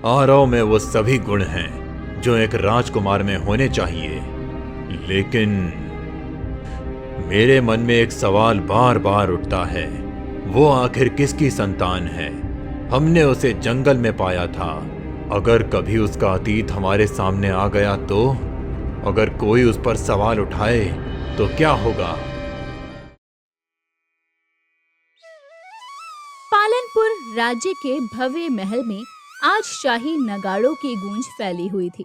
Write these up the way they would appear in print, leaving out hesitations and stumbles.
आरव में वो सभी गुण हैं जो एक राजकुमार में होने चाहिए, लेकिन मेरे मन में एक सवाल बार बार उठता है, वो आखिर किसकी संतान है? हमने उसे जंगल में पाया था। अगर कभी उसका अतीत हमारे सामने आ गया तो? अगर कोई उस पर सवाल उठाए तो क्या होगा? पालनपुर राज्य के भव्य महल में आज शाही नगाड़ों की गूंज फैली हुई थी।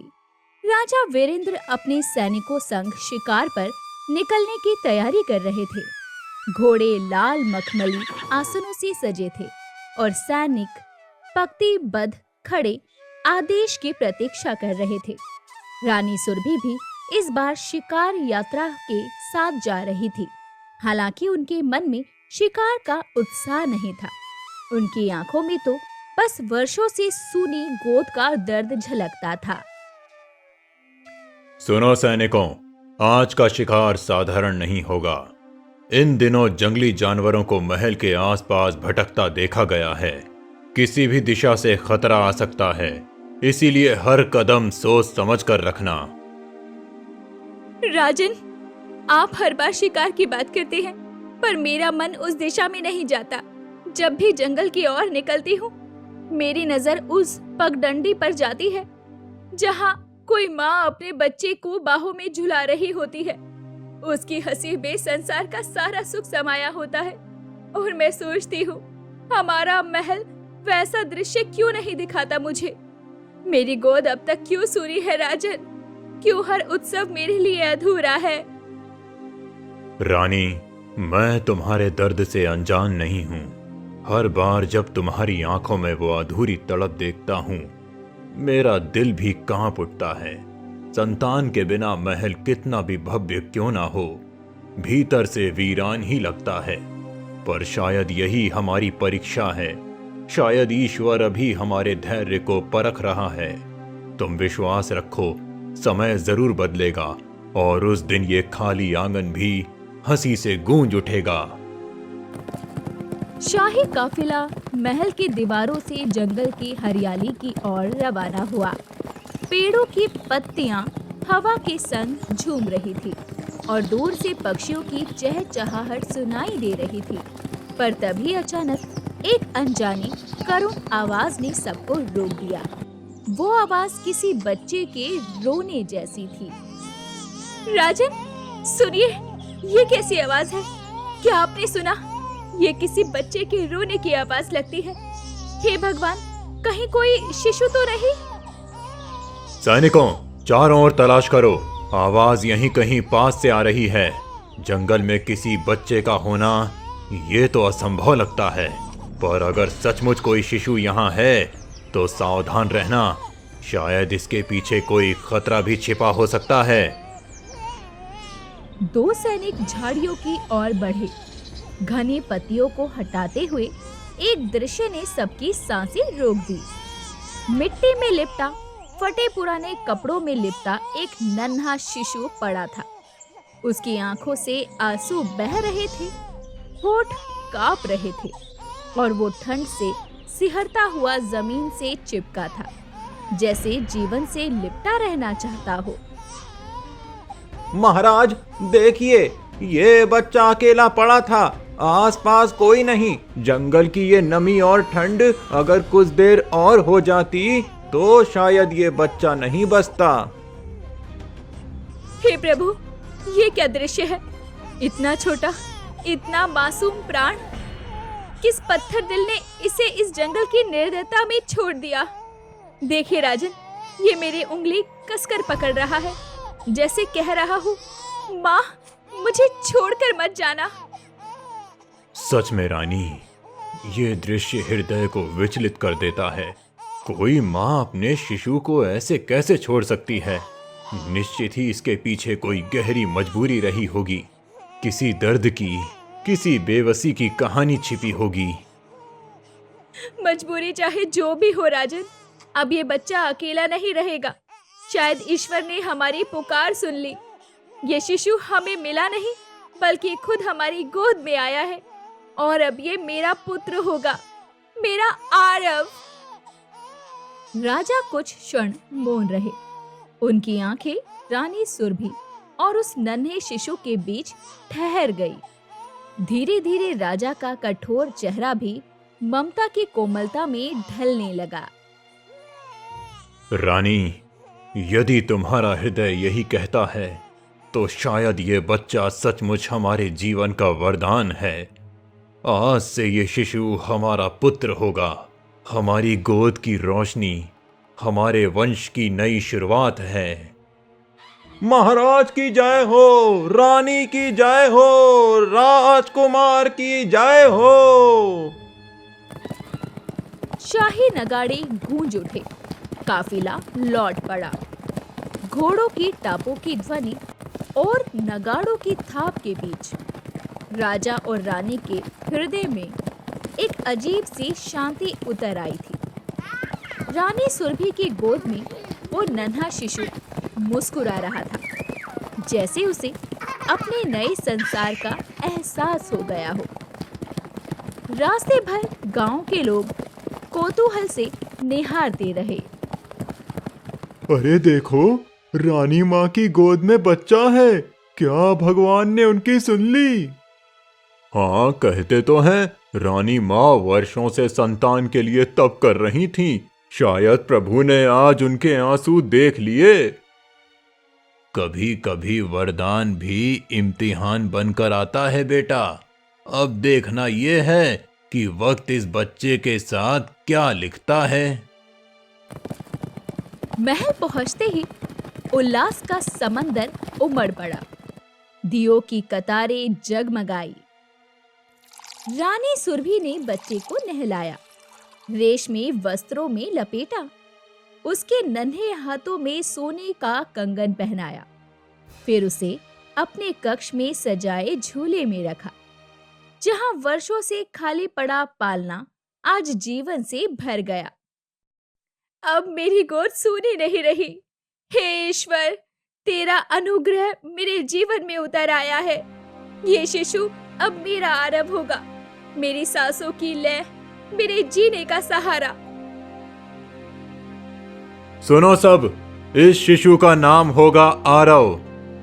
राजा वीरेंद्र अपने सैनिकों संग शिकार पर निकलने की तैयारी कर रहे थे। घोड़े लाल मखमली आसनों से सजे थे और सैनिक पंक्तिबद्ध खड़े आदेश की प्रतीक्षा कर रहे थे। रानी सुरभि भी इस बार शिकार यात्रा के साथ जा रही थी। हालांकि उनके मन में शिकार का उत्साह नहीं था। उनकी आंखों में तो बस वर्षों से सूनी गोद का दर्द झलकता था। सुनो सैनिकों, आज का शिकार साधारण नहीं होगा। इन दिनों जंगली जानवरों को महल के आसपास भटकता देखा गया है। किसी भी दिशा से खतरा आ सकता है, इसीलिए हर कदम सोच समझ कर रखना। राजन, आप हर बार शिकार की बात करते हैं, पर मेरा मन उस दिशा में नहीं जाता। जब भी जंगल की ओर निकलती हूँ, मेरी नजर उस पगडंडी पर जाती है जहाँ कोई माँ अपने बच्चे को बाहों में झुला रही होती है। उसकी हंसी में संसार का सारा सुख समाया होता है और मैं सोचती हूँ, हमारा महल वैसा दृश्य क्यों नहीं दिखाता मुझे? मेरी गोद अब तक क्यों सूनी है राजन? क्यों हर उत्सव मेरे लिए अधूरा है? रानी, मैं तुम्हारे दर्द से अनजान नहीं हूँ। हर बार जब तुम्हारी आंखों में वो अधूरी तड़प देखता हूँ, मेरा दिल भी कांप उठता है। संतान के बिना महल कितना भी भव्य क्यों ना हो, भीतर से वीरान ही लगता है। पर शायद यही हमारी परीक्षा है। शायद ईश्वर अभी हमारे धैर्य को परख रहा है। तुम विश्वास रखो, समय जरूर बदलेगा और उस दिन ये खाली आंगन भी हंसी से गूंज उठेगा। शाही काफिला महल की दीवारों से जंगल की हरियाली की ओर रवाना हुआ। पेड़ों की पत्तियां हवा के संग झूम रही थी और दूर से पक्षियों की चहचहाहट सुनाई दे रही थी। पर तभी अचानक एक अनजानी करुण आवाज ने सबको रोक दिया। वो आवाज किसी बच्चे के रोने जैसी थी। राजन, सुनिए, ये कैसी आवाज है? क्या आपने सुना? ये किसी बच्चे के रोने की आवाज लगती है। हे भगवान, कहीं कोई शिशु तो नहीं? सैनिकों, चारों ओर तलाश करो। आवाज यहीं कहीं पास से आ रही है। जंगल में किसी बच्चे का होना ये तो असंभव लगता है, पर अगर सचमुच कोई शिशु यहाँ है तो सावधान रहना। शायद इसके पीछे कोई खतरा भी छिपा हो सकता है। दो सैनिक झाड़ियों की ओर बढ़े। घने पत्तियों को हटाते हुए एक दृश्य ने सबकी सांसें रोक दी। मिट्टी में लिपटा, फटे पुराने कपड़ों में लिपटा एक नन्हा शिशु पड़ा था। उसकी आंखों से आंसू बह रहे थे, होठ कांप रहे थे और वो ठंड से सिहरता हुआ जमीन से चिपका था, जैसे जीवन से लिपटा रहना चाहता हो। महाराज, देखिए, ये बच्चा अकेला पड़ा था। आसपास कोई नहीं। जंगल की ये नमी और ठंड अगर कुछ देर और हो जाती तो शायद ये बच्चा नहीं बचता। हे प्रभु, ये क्या दृश्य है? इतना छोटा, इतना मासूम प्राण। किस पत्थर दिल ने इसे इस जंगल की निर्दयता में छोड़ दिया? देखिए राजन, ये मेरी उंगली कसकर पकड़ रहा है, जैसे कह रहा हूँ, माँ, मुझे छोड़कर मत जाना। सच में रानी, ये दृश्य हृदय को विचलित कर देता है। कोई माँ अपने शिशु को ऐसे कैसे छोड़ सकती है? निश्चित ही इसके पीछे कोई गहरी मजबूरी रही होगी। किसी दर्द की, किसी बेबसी की कहानी छिपी होगी। मजबूरी चाहे जो भी हो राजन, अब ये बच्चा अकेला नहीं रहेगा। शायद ईश्वर ने हमारी पुकार सुन ली। ये शिशु हमें मिला नहीं, बल्कि खुद हमारी गोद में आया है और अब ये मेरा पुत्र होगा, मेरा आरव। राजा कुछ क्षण मौन रहे। उनकी आंखें रानी सुरभि और उस नन्हे शिशु के बीच ठहर गई। धीरे धीरे राजा का कठोर चेहरा भी ममता की कोमलता में ढलने लगा। रानी, यदि तुम्हारा हृदय यही कहता है तो शायद ये बच्चा सचमुच हमारे जीवन का वरदान है। आज से ये शिशु हमारा पुत्र होगा, हमारी गोद की रोशनी, हमारे वंश की नई शुरुआत है। महाराज की जय हो, रानी की जय हो, राजकुमार की जय हो। शाही नगाड़े गूंज उठे, काफिला लौट पड़ा। घोड़ों की टापों की ध्वनि और नगाड़ों की थाप के बीच राजा और रानी के हृदय में एक अजीब सी शांति उतर आई थी। रानी सुरभि की गोद में वो नन्हा शिशु मुस्कुरा रहा था, जैसे उसे अपने नए संसार का एहसास हो गया हो। रास्ते भर गांव के लोग कौतूहल से निहारते रहे। अरे देखो, रानी माँ की गोद में बच्चा है। क्या भगवान ने उनकी सुन ली? हाँ, कहते तो हैं रानी माँ वर्षों से संतान के लिए तप कर रही थीं। शायद प्रभु ने आज उनके आंसू देख लिए। कभी कभी वरदान भी इम्तिहान बनकर आता है बेटा। अब देखना यह है कि वक्त इस बच्चे के साथ क्या लिखता है। महल पहुंचते ही उल्लास का समंदर उमड़ पड़ा। दियों की कतारें जगमगाई। रानी सुरभि ने बच्चे को नहलाया, रेशमी वस्त्रों में लपेटा, उसके नन्हे हाथों में सोने का कंगन पहनाया। फिर उसे अपने कक्ष में सजाए झूले में रखा, जहां वर्षों से खाली पड़ा पालना आज जीवन से भर गया। अब मेरी गोद सूनी नहीं रही। हे ईश्वर, तेरा अनुग्रह मेरे जीवन में उतर आया है। ये शिशु अब मेरा आरव होगा, मेरी सांसों की लय, मेरे जीने का सहारा। सुनो सब, इस शिशु का नाम होगा आरव।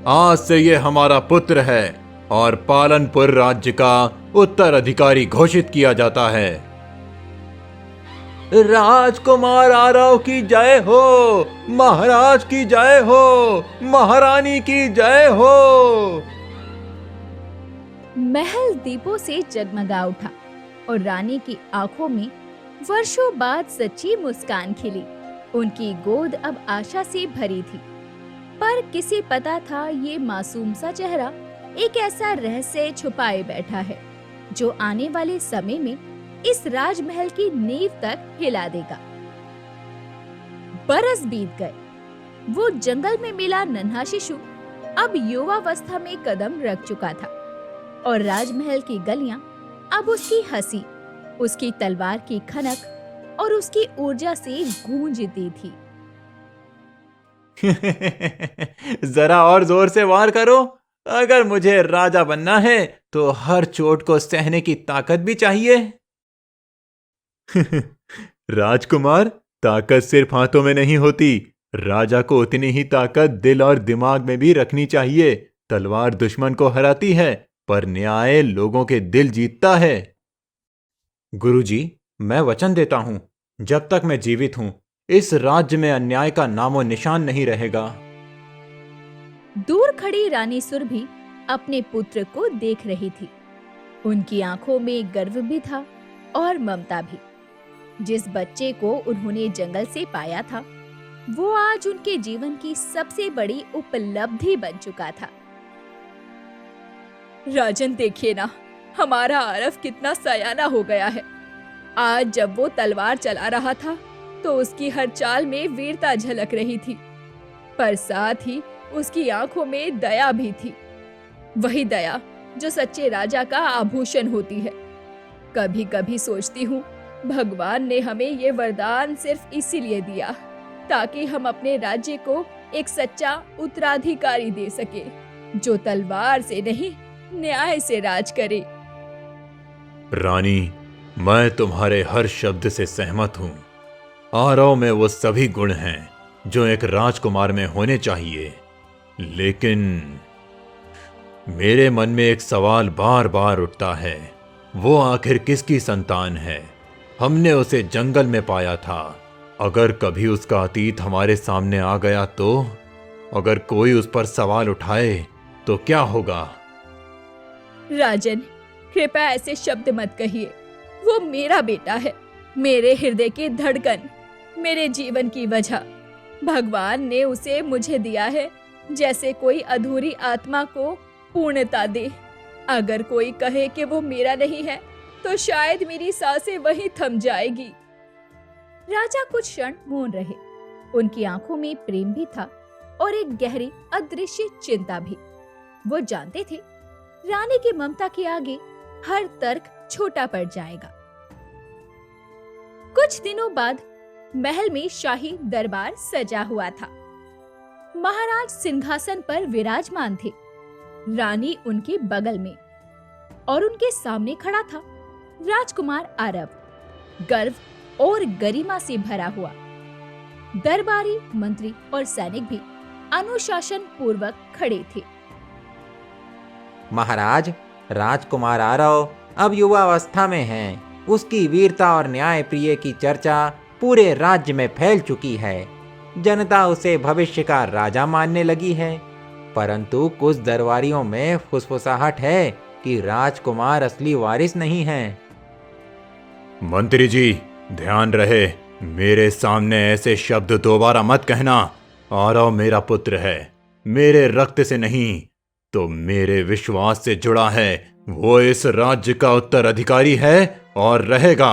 आज से ये हमारा पुत्र है और पालनपुर राज्य का उत्तराधिकारी घोषित किया जाता है। राजकुमार आरव की जय हो, महाराज की जय हो, महारानी की जय हो। महल दीपों से जगमगा उठा और रानी की आंखों में वर्षों बाद सच्ची मुस्कान खिली। उनकी गोद अब आशा से भरी थी, पर किसे पता था ये मासूम सा चेहरा एक ऐसा रहस्य छुपाए बैठा है जो आने वाले समय में इस राजमहल की नींव तक हिला देगा। बरस बीत गए। वो जंगल में मिला नन्हा शिशु अब युवावस्था में कदम रख चुका था और राजमहल की गलियां अब उसकी हंसी, उसकी तलवार की खनक और उसकी ऊर्जा से गूंजती थी। जरा और जोर से वार करो। अगर मुझे राजा बनना है तो हर चोट को सहने की ताकत भी चाहिए। राजकुमार, ताकत सिर्फ हाथों में नहीं होती। राजा को उतनी ही ताकत दिल और दिमाग में भी रखनी चाहिए। तलवार दुश्मन को हराती है, पर न्याय लोगों के दिल जीतता है। गुरुजी, मैं वचन देता हूं, जब तक मैं जीवित हूं, इस राज्य में अन्याय का नामो निशान नहीं रहेगा। दूर खड़ी रानी सुरभि अपने पुत्र को देख रही थी। उनकी आंखों में गर्व भी था और ममता भी। जिस बच्चे को उन्होंने जंगल से पाया था, वो आज उनके जीवन की सबसे बड़ी उपलब्धि बन चुका था। राजन, देखिए ना, हमारा आरव कितना सयाना हो गया है। आज जब वो तलवार चला रहा था तो उसकी हर चाल में वीरता झलक रही थी, पर साथ ही उसकी आंखों में दया भी थी। वही दया जो सच्चे राजा का आभूषण होती है। कभी कभी सोचती हूँ, भगवान ने हमें ये वरदान सिर्फ इसीलिए दिया ताकि हम अपने राज्य को एक सच्चा उत्तराधिकारी दे सके, जो तलवार से नहीं, न्याय से राज करे। रानी, मैं तुम्हारे हर शब्द से सहमत हूं। आरव में वो सभी गुण हैं जो एक राजकुमार में होने चाहिए, लेकिन मेरे मन में एक सवाल बार बार उठता है, वो आखिर किसकी संतान है? हमने उसे जंगल में पाया था। अगर कभी उसका अतीत हमारे सामने आ गया तो? अगर कोई उस पर सवाल उठाए तो क्या होगा? राजन, कृपया ऐसे शब्द मत कहिए। वो मेरा बेटा है, मेरे हृदय की धड़कन, मेरे जीवन की वजह। भगवान ने उसे मुझे दिया है जैसे कोई अधूरी आत्मा को पूर्णता दे। अगर कोई कहे कि वो मेरा नहीं है तो शायद मेरी सांसें वहीं थम जाएगी। राजा कुछ क्षण मौन रहे। उनकी आंखों में प्रेम भी था और एक गहरी अदृश्य चिंता भी। वो जानते थे रानी की ममता के आगे हर तर्क छोटा पड़ जाएगा। कुछ दिनों बाद महल में शाही दरबार सजा हुआ था। महाराज सिंहासन पर विराजमान थे। रानी उनके बगल में और उनके सामने खड़ा था राजकुमार आरव, गर्व और गरिमा से भरा हुआ। दरबारी, मंत्री और सैनिक भी अनुशासन पूर्वक खड़े थे। महाराज, राजकुमार आरव अब युवावस्था में हैं। उसकी वीरता और न्याय प्रिय की चर्चा पूरे राज्य में फैल चुकी है। जनता उसे भविष्य का राजा मानने लगी है, परंतु कुछ दरबारियों में फुसफुसाहट है कि राजकुमार असली वारिस नहीं हैं। मंत्री जी, ध्यान रहे, मेरे सामने ऐसे शब्द दोबारा मत कहना। आरव मेरा पुत्र है, मेरे रक्त से नहीं तो मेरे विश्वास से जुड़ा है। वो इस राज्य का उत्तराधिकारी है और रहेगा।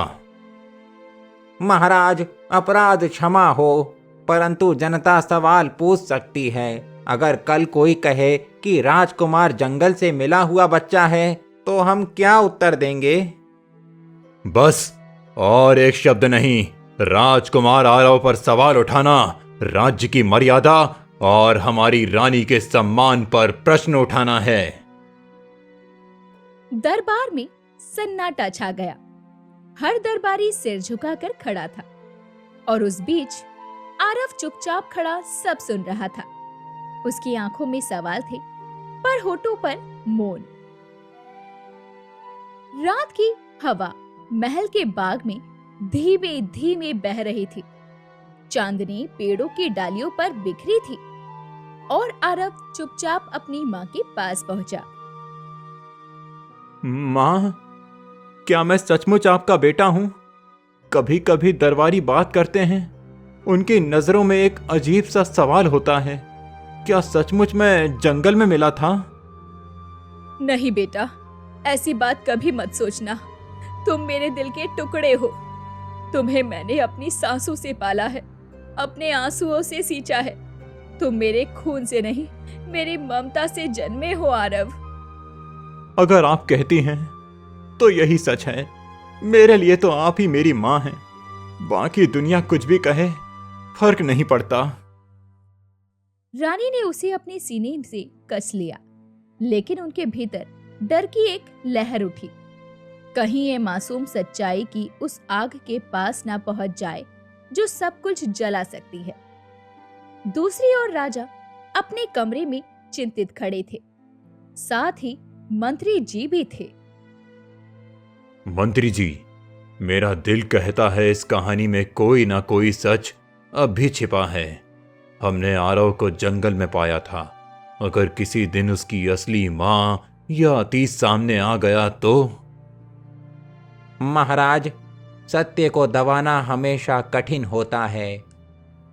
महाराज, अपराध क्षमा हो, परंतु जनता सवाल पूछ सकती है। अगर कल कोई कहे कि राजकुमार जंगल से मिला हुआ बच्चा है तो हम क्या उत्तर देंगे? बस, और एक शब्द नहीं। राजकुमार आरव पर सवाल उठाना राज्य की मर्यादा और हमारी रानी के सम्मान पर प्रश्न उठाना है। दरबार में सन्नाटा छा गया। हर दरबारी सिर झुकाकर खड़ा था और उस बीच आरव चुपचाप खड़ा सब सुन रहा था। उसकी आंखों में सवाल थे पर होठों पर मौन। रात की हवा महल के बाग में धीमे धीमे बह रही थी। चांदनी पेड़ों की डालियों पर बिखरी थी और आरव चुपचाप अपनी माँ के पास पहुंचा। माँ, क्या मैं सचमुच आपका बेटा हूँ? कभी कभी दरबारी बात करते हैं, उनकी नजरों में एक अजीब सा सवाल होता है। क्या सचमुच मैं जंगल में मिला था? नहीं बेटा, ऐसी बात कभी मत सोचना। तुम मेरे दिल के टुकड़े हो। तुम्हें मैंने अपनी सांसों से पाला है, अपने आंसुओं से सींचा है। तुम मेरे खून से नहीं, मेरी ममता से जन्मे हो आरव। अगर आप कहती हैं तो यही सच है। मेरे लिए तो आप ही मेरी माँ हैं। बाकी दुनिया कुछ भी कहे, फर्क नहीं पड़ता। रानी ने उसे अपने सीने से कस लिया, लेकिन उनके भीतर डर की एक लहर उठी। कहीं ये मासूम सच्चाई की उस आग के पास ना पहुंच जाए जो सब कुछ जला सकती है। दूसरी ओर राजा अपने कमरे में चिंतित खड़े थे, साथ ही मंत्री जी भी थे। मंत्री जी, मेरा दिल कहता है इस कहानी में कोई ना कोई सच अब भी छिपा है। हमने आरव को जंगल में पाया था। अगर किसी दिन उसकी असली मां या अतीत सामने आ गया तो? महाराज, सत्य को दबाना हमेशा कठिन होता है,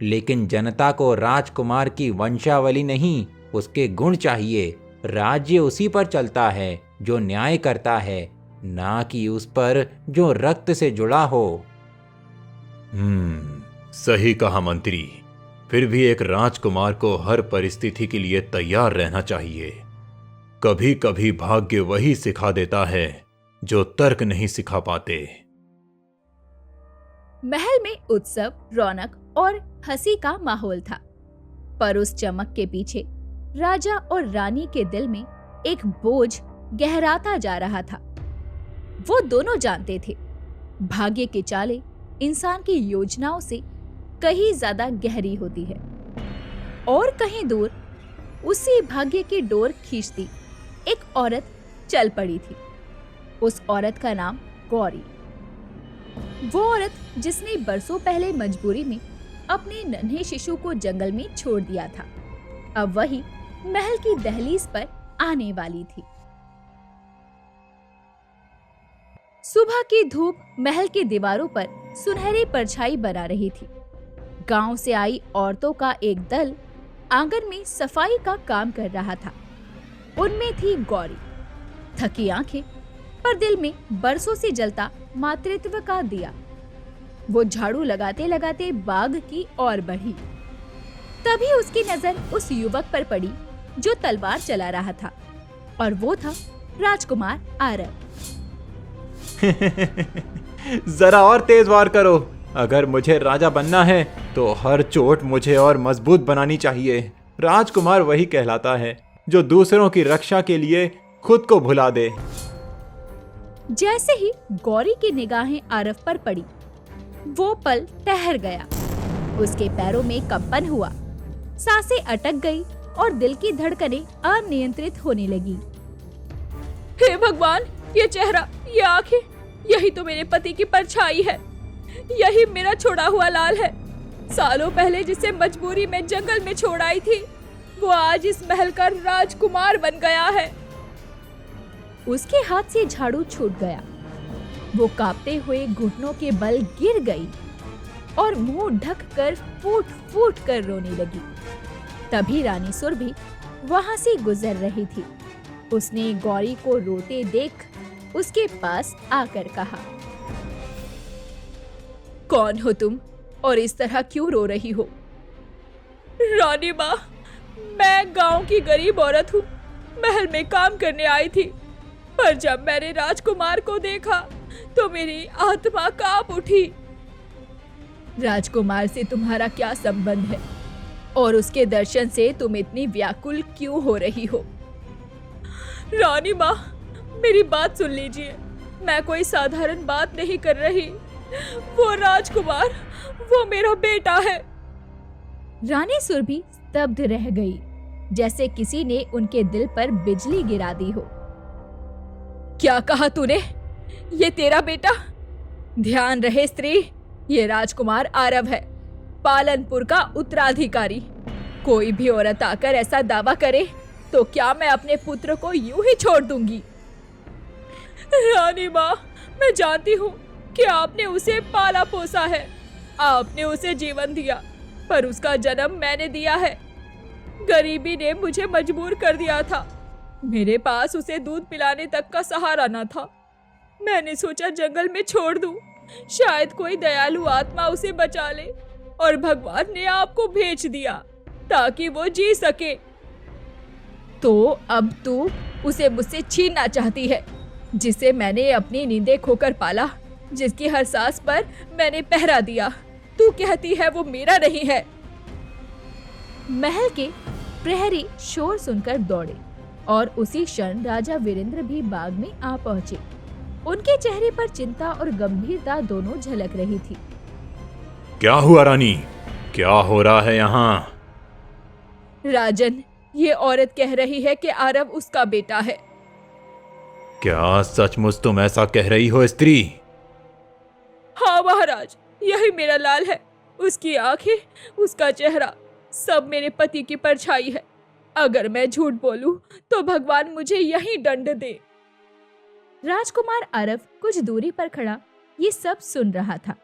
लेकिन जनता को राजकुमार की वंशावली नहीं, उसके गुण चाहिए। राज्य उसी पर चलता है जो न्याय करता है, ना कि उस पर जो रक्त से जुड़ा हो। सही कहा मंत्री। फिर भी एक राजकुमार को हर परिस्थिति के लिए तैयार रहना चाहिए। कभी कभी भाग्य वही सिखा देता है जो तर्क नहीं सिखा पाते। महल में उत्सव, रौनक और हंसी का माहौल था, पर उस चमक के पीछे राजा और रानी के दिल में एक बोझ गहराता जा रहा था। वो दोनों जानते थे, भाग्य के चाले इंसान की योजनाओं से कहीं ज्यादा गहरी होती है। और कहीं दूर उसी भाग्य की डोर खींचती एक औरत चल पड़ी थी। उस औरत का नाम गौरी। वो औरत जिसने बरसों पहले मजबूरी में अपने नन्हे शिशु को जंगल में छोड़ दिया था, अब वही महल की दहलीज पर आने वाली थी। सुबह की धूप महल की दीवारों पर सुनहरी परछाई बना रही थी। गांव से आई औरतों का एक दल आंगन में सफाई का काम कर रहा था। उनमें थी गौरी, थकी आंखें पर दिल में बरसों से जलता मातृत्व का दिया। वो झाड़ू लगाते लगाते बाग की ओर बढ़ी। तभी उसकी नजर उस युवक पर पड़ी जो तलवार चला रहा था, और वो था राजकुमार आरव। जरा और तेज वार करो। अगर मुझे राजा बनना है तो हर चोट मुझे और मजबूत बनानी चाहिए। राजकुमार वही कहलाता है जो दूसरों की रक्षा के लिए खुद को भुला दे। जैसे ही गौरी की निगाहें आरव पर पड़ी, वो पल ठहर गया। उसके पैरों में कंपन हुआ, सांसें अटक गई और दिल की धड़कनें अनियंत्रित होने लगी। हे भगवान, ये चेहरा, ये आंखें, यही तो मेरे पति की परछाई है। यही मेरा छोड़ा हुआ लाल है। सालों पहले जिसे मजबूरी में जंगल में छोड़ आई थी, वो आज इस महल का राजकुमार बन गया है। उसके हाथ से झाड़ू छूट गया। वो कांपते हुए घुटनों के बल गिर गई और मुंह ढक कर फूट फूट कर रोने लगी। तभी रानी सुरभि वहां से गुजर रही थी। उसने गौरी को रोते देख उसके पास आकर कहा, कौन हो तुम और इस तरह क्यों रो रही हो? रानी माँ, मैं गांव की गरीब औरत हूँ। महल में काम करने आई थी, पर जब मैंने राजकुमार को देखा तो मेरी आत्मा कांप उठी। राजकुमार से तुम्हारा क्या संबंध है और उसके दर्शन से तुम इतनी व्याकुल क्यों हो रही हो? रानी माँ, मेरी बात सुन लीजिए। मैं कोई साधारण बात नहीं कर रही। वो राजकुमार, वो मेरा बेटा है। रानी सुरभि स्तब्ध रह गई, जैसे किसी ने उनके दिल पर बिजली गिरा दी हो। क्या कहा तूने? ये तेरा बेटा? ध्यान रहे स्त्री, ये राजकुमार आरव है, पालनपुर का उत्तराधिकारी। कोई भी औरत आकर ऐसा दावा करे तो क्या मैं अपने पुत्र को यूं ही छोड़ दूंगी? रानी माँ, मैं जानती हूँ कि आपने उसे पाला पोसा है, आपने उसे जीवन दिया, पर उसका जन्म मैंने दिया है। गरीबी ने मुझे मजबूर कर दिया था। मेरे पास उसे दूध पिलाने तक का सहारा न था। मैंने सोचा जंगल में छोड़ दूं, शायद कोई दयालु आत्मा उसे बचा ले, और भगवान ने आपको भेज दिया ताकि वो जी सके। तो अब तू उसे मुझसे छीनना चाहती है, जिसे मैंने अपनी नींदें खोकर पाला, जिसकी हर सांस पर मैंने पहरा दिया। तू कहती है वो मेरा नहीं है। महल के प्रहरी शोर सुनकर दौड़े और उसी क्षण राजा वीरेंद्र भी बाग में आ पहुंचे। उनके चेहरे पर चिंता और गंभीरता दोनों झलक रही थी। क्या हुआ रानी? क्या हो रहा है यहाँ? राजन, ये औरत कह रही है कि आरव उसका बेटा है। क्या सचमुच तुम ऐसा कह रही हो स्त्री? हाँ महाराज, यही मेरा लाल है। उसकी आंखें, उसका चेहरा, सब मेरे पति की परछाई है। अगर मैं झूठ बोलूं तो भगवान मुझे यही दंड दे। राजकुमार आरव कुछ दूरी पर खड़ा ये सब सुन रहा था।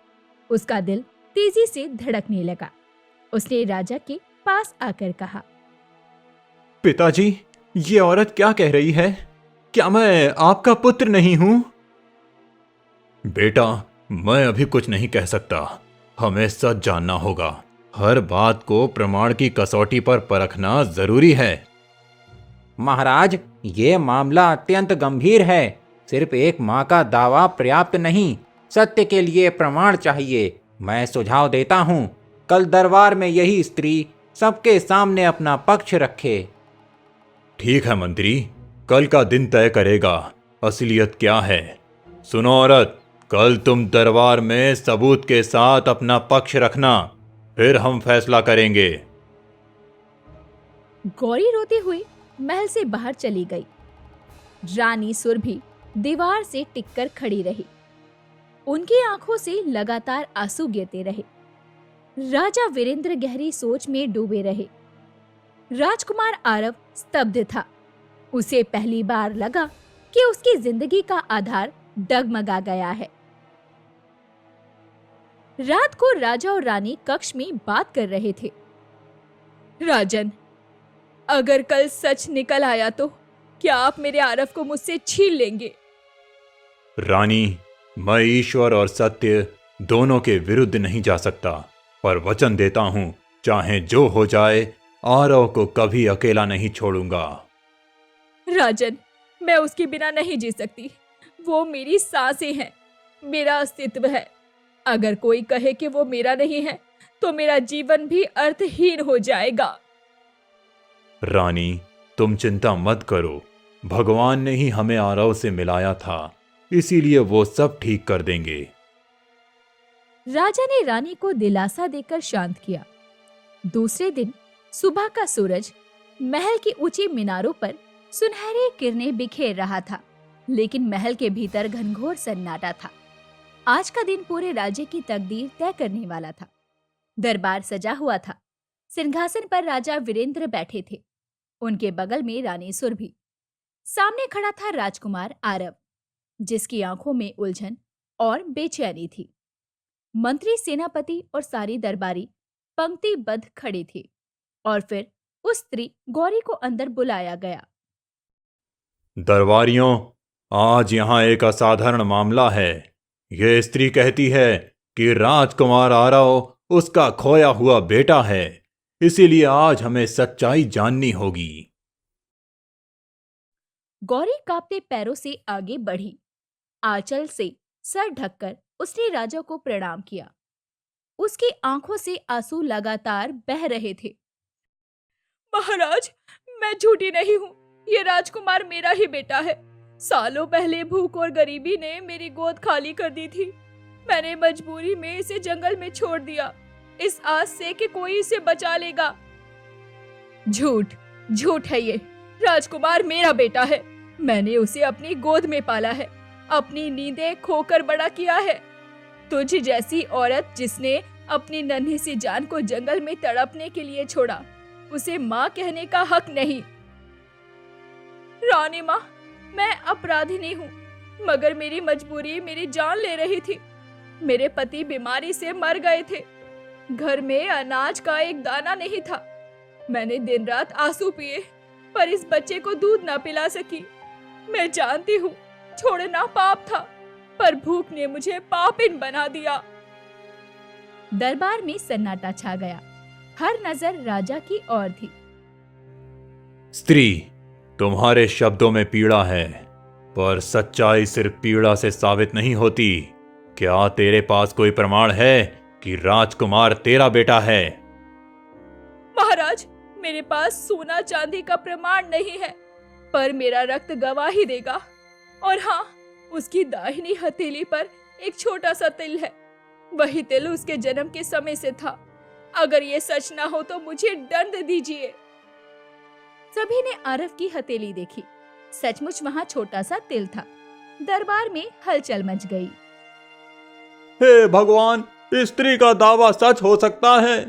उसका दिल तेजी से धड़कने लगा। उसने राजा के पास आकर कहा, पिताजी, ये औरत क्या कह रही है? क्या मैं आपका पुत्र नहीं हूं? बेटा, मैं अभी कुछ नहीं कह सकता। हमें सच जानना होगा। हर बात को प्रमाण की कसौटी पर परखना जरूरी है। महाराज, ये मामला अत्यंत गंभीर है। सिर्फ एक माँ का दावा पर्याप्त नहीं, सत्य के लिए प्रमाण चाहिए। मैं सुझाव देता हूँ, कल दरबार में यही स्त्री सबके सामने अपना पक्ष रखे। ठीक है मंत्री, कल का दिन तय करेगा असलियत क्या है। सुनो औरत, कल तुम दरबार में सबूत के साथ अपना पक्ष रखना। फिर हम फैसला करेंगे। गौरी रोते हुए महल से बाहर चली गई। रानी सुरभि दीवार से टिककर खड़ी रही। उनकी आंखों से लगातार आंसू गिरते रहे। राजा वीरेंद्र गहरी सोच में डूबे रहे। राजकुमार आरव स्तब्ध था। उसे पहली बार लगा कि उसकी जिंदगी का आधार डगमगा गया है। रात को राजा और रानी कक्ष में बात कर रहे थे। राजन, अगर कल सच निकल आया तो क्या आप मेरे आरव को मुझसे छीन लेंगे? रानी, मैं ईश्वर और सत्य दोनों के विरुद्ध नहीं जा सकता, पर वचन देता हूं, चाहे जो हो जाए, आरव को कभी अकेला नहीं छोड़ूंगा। राजन, मैं उसके बिना नहीं जी सकती। वो मेरी सांसें हैं, मेरा अस्तित्व है। अगर कोई कहे कि वो मेरा नहीं है तो मेरा जीवन भी अर्थहीन हो जाएगा। रानी, तुम चिंता मत करो। भगवान ने ही हमें आरव से मिलाया था, इसीलिए वो सब ठीक कर देंगे। राजा ने रानी को दिलासा देकर शांत किया। दूसरे दिन सुबह का सूरज महल की ऊंची मीनारों पर सुनहरी किरणें बिखेर रहा था, लेकिन महल के भीतर घनघोर सन्नाटा था। आज का दिन पूरे राज्य की तकदीर तय करने वाला था। दरबार सजा हुआ था। सिंहासन पर राजा वीरेंद्र बैठे थे। उनके बगल में रानी सुरभि। सामने खड़ा था राजकुमार आरव, जिसकी आंखों में उलझन और बेचैनी थी। मंत्री, सेनापति और सारी दरबारी पंक्तिबद्ध खड़े थे और फिर उस स्त्री गौरी को अंदर बुलाया गया। दरबारियों, आज यहाँ एक असाधारण मामला है। ये स्त्री कहती है कि राजकुमार आरव उसका खोया हुआ बेटा है, इसीलिए आज हमें सच्चाई जाननी होगी। गौरी कांपते पैरों से आगे बढ़ी। आंचल से सर ढककर उसने राजा को प्रणाम किया। उसकी आंखों से आंसू लगातार बह रहे थे। महाराज, मैं झूठी नहीं हूँ। ये राजकुमार मेरा ही बेटा है। सालों पहले भूख और गरीबी ने मेरी गोद खाली कर दी थी। मैंने मजबूरी में इसे जंगल में छोड़ दिया, इस आस से कि कोई इसे बचा लेगा। झूठ, झूठ है ये। राजकुमार मेरा बेटा है। मैंने उसे अपनी गोद में पाला है, अपनी नींदें खोकर बड़ा किया है। तुझ जैसी औरत जिसने अपनी नन्ही सी जान को जंगल में तड़पने के लिए छोड़ा, उसे माँ कहने का हक नहीं। रानी माँ, मैं अपराधिनी हूँ, मगर मेरी मजबूरी मेरी जान ले रही थी। मेरे पति बीमारी से मर गए थे। घर में अनाज का एक दाना नहीं था। मैंने दिन रात आंसू पिए, पर इस बच्चे को दूध ना पिला सकी। मैं जानती हूँ छोड़ना पाप था, पर भूख ने मुझे पापिन बना दिया। दरबार में सन्नाटा छा गया। हर नजर राजा की ओर थी। स्त्री, तुम्हारे शब्दों में पीड़ा है, पर सच्चाई सिर्फ पीड़ा से साबित नहीं होती। क्या तेरे पास कोई प्रमाण है कि राजकुमार तेरा बेटा है? महाराज, मेरे पास सोना चांदी का प्रमाण नहीं है, पर मेरा रक्त गवाही देगा। और हाँ, उसकी दाहिनी हथेली पर एक छोटा सा तिल है। वही तिल उसके जन्म के समय से था। अगर ये सच ना हो तो मुझे दंड दीजिए। सभी ने आरव की हथेली देखी। सचमुच वहाँ छोटा सा तिल था। दरबार में हलचल मच गई। हे भगवान, इस स्त्री का दावा सच हो सकता है।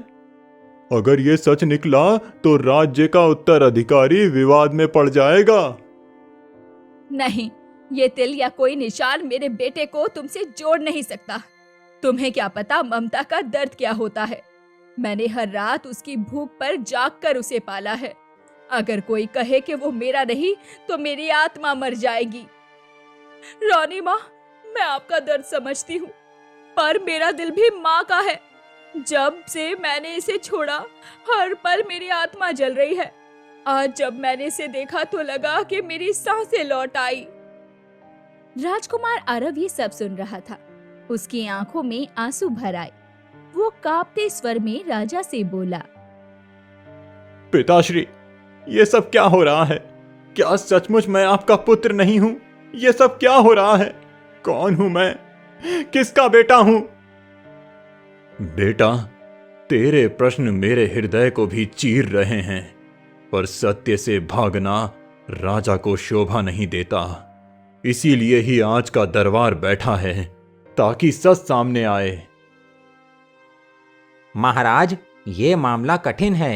अगर ये सच निकला तो राज्य का उत्तराधिकारी विवाद में पड़ जाएगा। नहीं, ये तिल या कोई निशान मेरे बेटे को तुमसे जोड़ नहीं सकता। तुम्हें क्या पता ममता का दर्द क्या होता है। मैंने हर रात उसकी भूख पर जागकर उसे पाला है। अगर कोई कहे कि वो मेरा नहीं तो मेरी आत्मा मर जाएगी। रानी माँ, मैं आपका दर्द समझती हूँ, पर मेरा दिल भी माँ का है। जब से मैंने इसे छोड़ा, हर पल मेरी आत्मा जल रही है। आज जब मैंने इसे देखा तो लगा कि मेरी सांसें लौट आई। राजकुमार आरव ये सब सुन रहा था। उसकी आंखों में आंसू भर आए। वो कांपते स्वर में राजा से बोला, पिताश्री, ये सब क्या हो रहा है? क्या सचमुच मैं आपका पुत्र नहीं हूं? ये सब क्या हो रहा है? कौन हूं मैं? किसका बेटा हूं? बेटा, तेरे प्रश्न मेरे हृदय को भी चीर रहे हैं, पर सत्य से भागना राजा को शोभा नहीं देता। इसीलिए ही आज का दरबार बैठा है, ताकि सच सामने आए। महाराज, ये मामला कठिन है।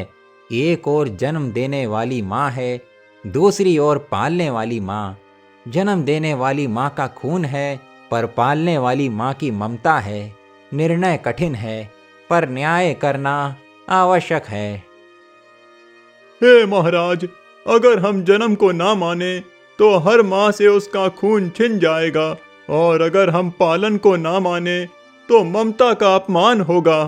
एक ओर जन्म देने वाली माँ है, दूसरी ओर पालने वाली माँ। जन्म देने वाली माँ का खून है, पर पालने वाली माँ की ममता है। निर्णय कठिन है, पर न्याय करना आवश्यक है। हे महाराज, अगर हम जन्म को ना माने तो हर माँ से उसका खून छिन जाएगा, और अगर हम पालन को ना माने तो ममता का अपमान होगा।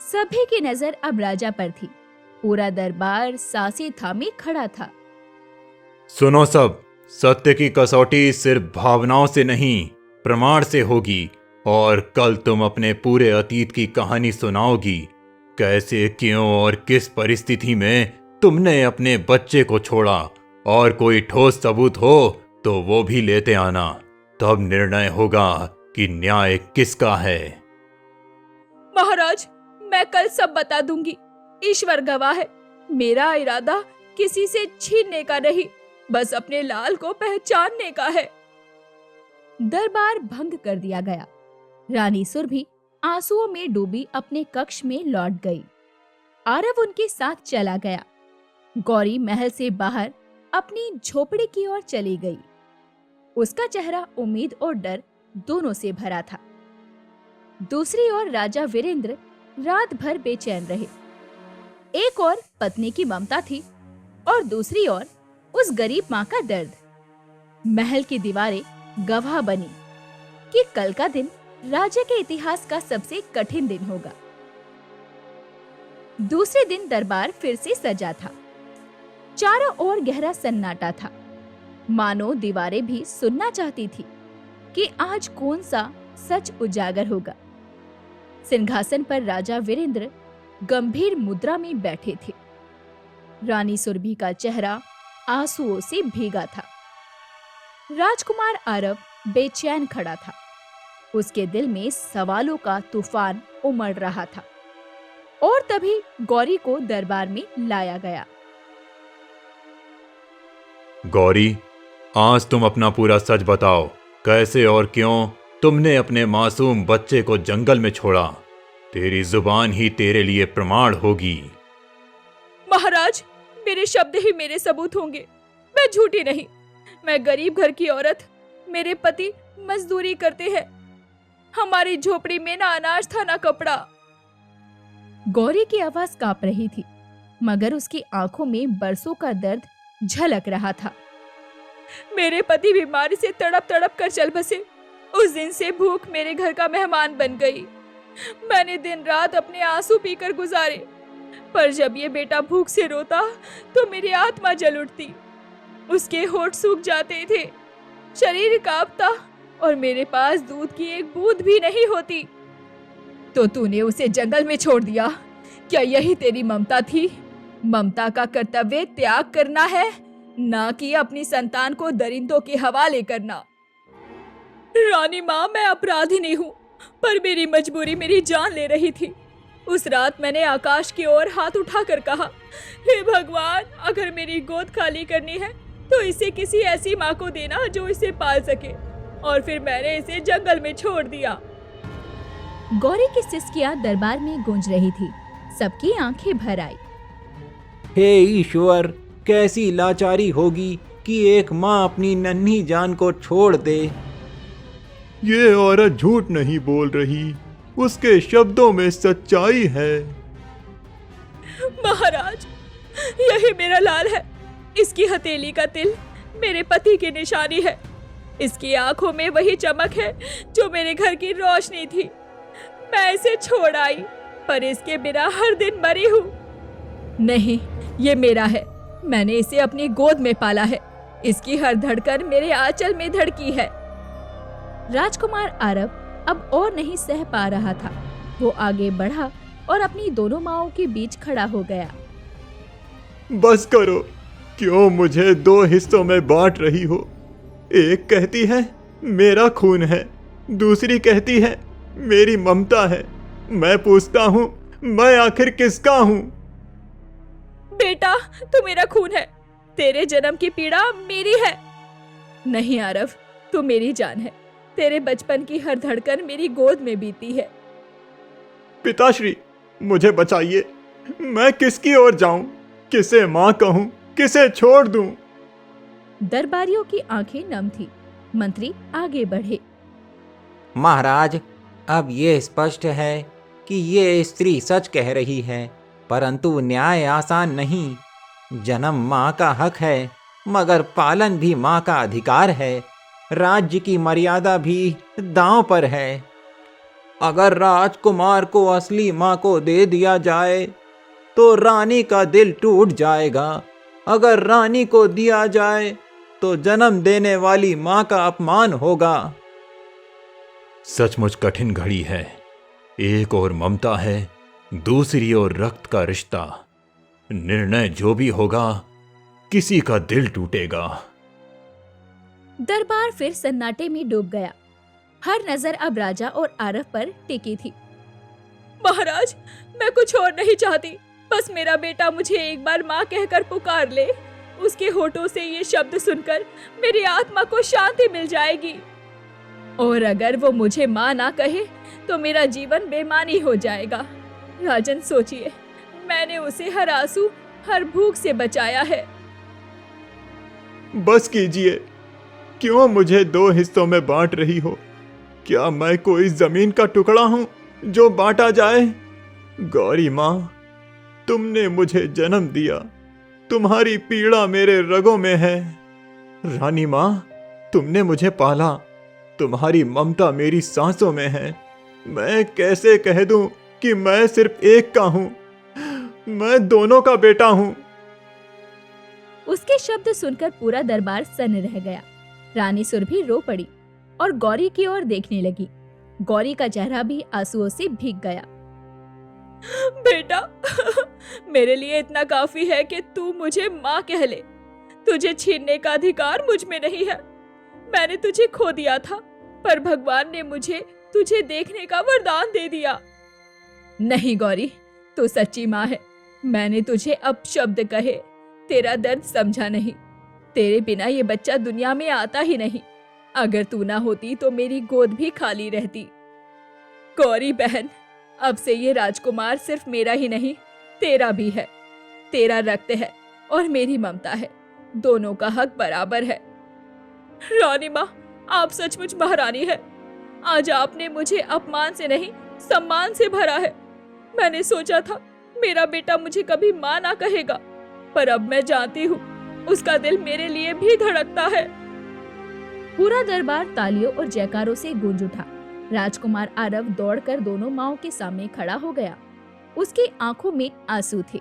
सभी की नजर अब राजा पर थी। पूरा दरबार सांसें थामे खड़ा था। सुनो सब, सत्य की कसौटी सिर्फ भावनाओं से नहीं, प्रमाण से होगी। और कल तुम अपने पूरे अतीत की कहानी सुनाओगी। कैसे, क्यों और किस परिस्थिति में तुमने अपने बच्चे को छोड़ा, और कोई ठोस सबूत हो तो वो भी लेते आना। तब निर्णय होगा कि न्याय किसका है। महाराज, मैं कल सब बता दूंगी। ईश्वर गवाह है, मेरा इरादा किसी से छीनने का नहीं, बस अपने लाल को पहचानने का है। दरबार भंग कर दिया गया। रानी सुरभि आंसुओं में डूबी अपने कक्ष में लौट गई। आरव उनके साथ चला गया। गौरी महल से बाहर अपनी झोपड़ी की ओर चली गई। उसका चेहरा उम्मीद और डर दोनों से भरा था। दूसरी ओर राजा वीरेंद्र रात भर बेचैन रहे। एक ओर पत्नी की ममता थी और दूसरी ओर उस गरीब माँ का दर्द। महल की दीवारें गवाह बनी कि कल का दिन राज्य के इतिहास का सबसे कठिन दिन होगा। दूसरे दिन दरबार फिर से सजा था। चारों ओर गहरा सन्नाटा था, मानो दीवारें भी सुनना चाहती थी कि आज कौन सा सच उजागर होगा। सिंहासन पर राजा वीरेंद्र गंभीर मुद्रा में बैठे थे। रानी सुरभि का चेहरा आंसुओं से भीगा था। राजकुमार आरव बेचैन खड़ा था। उसके दिल में सवालों का तूफान उमड़ रहा था। और तभी गौरी को दरबार में लाया गया। गौरी, आज तुम अपना पूरा सच बताओ। कैसे और क्यों तुमने अपने मासूम बच्चे को जंगल में छोड़ा? तेरी जुबान ही तेरे लिए प्रमाण होगी। महाराज, मेरे शब्द ही मेरे सबूत होंगे। मैं झूठी नहीं। मैं गरीब घर की औरत। मेरे पति मजदूरी करते हैं। हमारी झोपड़ी में ना अनाज था ना कपड़ा। गौरी की आवाज कांप रही थी, मगर उसकी आंखों में बरसों का दर्द झलक रहा था। मेरे पति बीमारी से तड़प तड़प कर चल बसे। उस दिन से भूख मेरे घर का मेहमान बन गई। मैंने दिन रात अपने आंसू पीकर गुजारे, पर जब ये बेटा भूख से रोता तो मेरी आत्मा जल उठती। उसके होठ सूख जाते थे, शरीर कांपता, और मेरे पास दूध की एक बूंद भी नहीं होती। तो तूने उसे जंगल में छोड़ दिया। क्या यही तेरी ममता थी? ममता का कर्तव्य त्याग करना है, ना कि अपनी संतान को दरिंदों के हवाले करना। रानी माँ, मैं अपराधी नहीं हूँ, पर मेरी मजबूरी मेरी जान ले रही थी। उस रात मैंने आकाश की ओर हाथ उठाकर कहा, हे भगवान, अगर मेरी गोद खाली करनी है तो इसे किसी ऐसी माँ को देना जो इसे पाल सके। और फिर मैंने इसे जंगल में छोड़ दिया। गौरी की सिसकियां दरबार में गूंज रही थी। सबकी आंखें भर आई। हे ईश्वर, कैसी लाचारी होगी कि एक माँ अपनी नन्ही जान को छोड़ दे। ये औरत झूठ नहीं बोल रही, उसके शब्दों में सच्चाई है। महाराज, यही मेरा लाल है। इसकी हथेली का तिल मेरे पति की निशानी है। इसकी आंखों में वही चमक है जो मेरे घर की रोशनी थी। मैं इसे छोड़ आई, पर इसके बिना हर दिन मरी हूँ। नहीं, ये मेरा है। मैंने इसे अपनी गोद में पाला है। इसकी हर धड़कन मेरे आंचल में धड़की है। राजकुमार आरव अब और नहीं सह पा रहा था। वो आगे बढ़ा और अपनी दोनों माँओं के बीच खड़ा हो गया। बस करो, क्यों मुझे दो हिस्सों में बांट रही हो? एक कहती है मेरा खून है, दूसरी कहती है मेरी ममता है। मैं पूछता हूँ, मैं आखिर किसका हूँ? बेटा, तू मेरा खून है। तेरे जन्म की पीड़ा मेरी है। नहीं आरव, तू मेरी जान है। तेरे बचपन की हर धड़कन मेरी गोद में बीती है। पिताश्री, मुझे बचाइए। मैं किसकी ओर जाऊं? किसे माँ कहूं? किसे छोड़ दूं? दरबारियों की आंखें नम थी। मंत्री आगे बढ़े। महाराज, अब ये स्पष्ट है कि ये स्त्री सच कह रही है, परंतु न्याय आसान नहीं। जन्म माँ का हक है, मगर पालन भी माँ का अधिकार है। राज्य की मर्यादा भी दांव पर है। अगर राजकुमार को असली माँ को दे दिया जाए तो रानी का दिल टूट जाएगा। अगर रानी को दिया जाए तो जन्म देने वाली माँ का अपमान होगा। सचमुच कठिन घड़ी है। एक और ममता है, दूसरी ओर रक्त का रिश्ता। निर्णय जो भी होगा, किसी का दिल टूटेगा। दरबार फिर सन्नाटे में डूब गया। हर नजर अब राजा और आरव पर टिकी थी। महाराज, मैं कुछ और नहीं चाहती। बस मेरा बेटा मुझे एक बार माँ कहकर पुकार ले। उसके होठों से ये शब्द सुनकर मेरी आत्मा को शांति मिल जाएगी। और अगर वो मुझे माँ ना कहे तो मेरा जीवन बेमानी हो जाएगा। राजन, सोचिए, मैंने उसे हर आंसू, हर भूख से बचाया है। बस कीजिए। क्यों मुझे 2 हिस्सों में बांट रही हो? क्या मैं कोई जमीन का टुकड़ा हूं जो बांटा जाए? गौरी माँ, तुमने मुझे जन्म दिया। तुम्हारी पीड़ा मेरे रगों में है। रानी माँ, तुमने मुझे पाला। तुम्हारी ममता मेरी सांसों में है। मैं कैसे कह दूं कि मैं सिर्फ एक का हूं? मैं दोनों का बेटा हूं। उसके शब्द सुनकर पूरा दरबार सन्न रह गया। रानी सुरभि रो पड़ी और गौरी की ओर देखने लगी। गौरी का चेहरा भी आंसुओं से भीग गया। बेटा, मेरे लिए इतना काफी है कि तू मुझे माँ कह ले। तुझे छीनने का अधिकार मुझ में नहीं है। मैंने तुझे खो दिया था, पर भगवान ने मुझे तुझे देखने का वरदान दे दिया। नहीं गौरी, तू सच्ची माँ है। मैंने तुझे अपशब्द कहे, तेरा दर्द समझा नहीं। तेरे बिना ये बच्चा दुनिया में आता ही नहीं। अगर तू ना होती तो मेरी गोद भी खाली रहती। गौरी बहन, अब से ये राजकुमार सिर्फ मेरा ही नहीं, तेरा भी है। तेरा रक्त है और मेरी ममता है। दोनों का हक बराबर है। रानी माँ, आप सचमुच महारानी है। आज आपने मुझे अपमान से नहीं, सम्मान से भरा है। मैंने सोचा था मेरा बेटा मुझे कभी माँ ना कहेगा, पर अब मैं जानती हूँ उसका दिल मेरे लिए भी धड़कता है। पूरा दरबार तालियों और जयकारों से गूंज उठा। राजकुमार आरव दौड़कर दोनों माँओं के सामने खड़ा हो गया। उसकी आंखों में आंसू थे।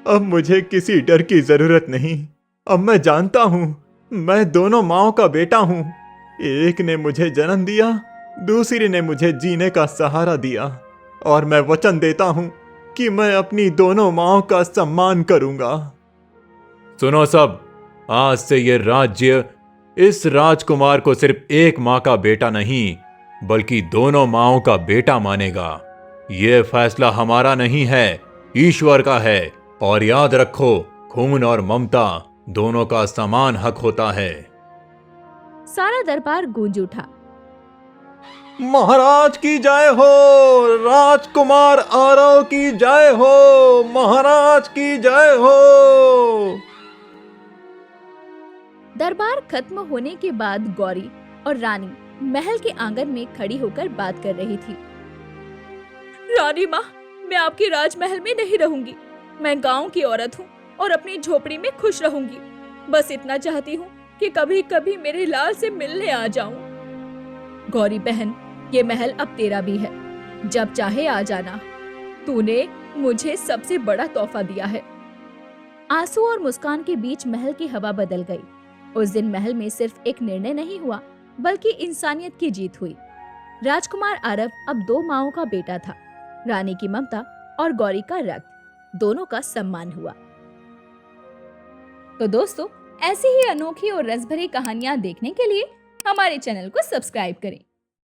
अब मुझे किसी डर की जरूरत नहीं। अब मैं जानता हूँ मैं दोनों माँओं का बेटा हूँ। एक ने मुझे जन्म दिया, दूसरी ने मुझे जीने का सहारा दिया। और मैं वचन देता हूँ कि मैं अपनी दोनों माँओं का सम्मान करूंगा। सुनो सब, आज से ये राज्य इस राजकुमार को सिर्फ एक माँ का बेटा नहीं, बल्कि दोनों माँओं का बेटा मानेगा। ये फैसला हमारा नहीं है, ईश्वर का है। और याद रखो, खून और ममता दोनों का समान हक होता है। सारा दरबार गूंज उठा। महाराज की जय हो, राजकुमार आरव की जय हो, महाराज की जय हो। दरबार खत्म होने के बाद गौरी और रानी महल के आंगन में खड़ी होकर बात कर रही थी। रानी माँ, मैं आपके राजमहल में नहीं रहूंगी। मैं गांव की औरत हूँ और अपनी झोपड़ी में खुश रहूंगी। बस इतना चाहती हूँ कि कभी कभी मेरे लाल से मिलने आ जाऊं। गौरी बहन, ये महल अब तेरा भी है। जब चाहे आ जाना। तूने मुझे सबसे बड़ा तोहफा दिया है। आंसू और मुस्कान के बीच महल की हवा बदल गई। उस दिन महल में सिर्फ एक निर्णय नहीं हुआ, बल्कि इंसानियत की जीत हुई। राजकुमार आरव अब 2 माँओं का बेटा था। रानी की ममता और गौरी का रक्त, दोनों का सम्मान हुआ। तो दोस्तों, ऐसी ही अनोखी और रसभरी कहानियां देखने के लिए हमारे चैनल को सब्सक्राइब करें।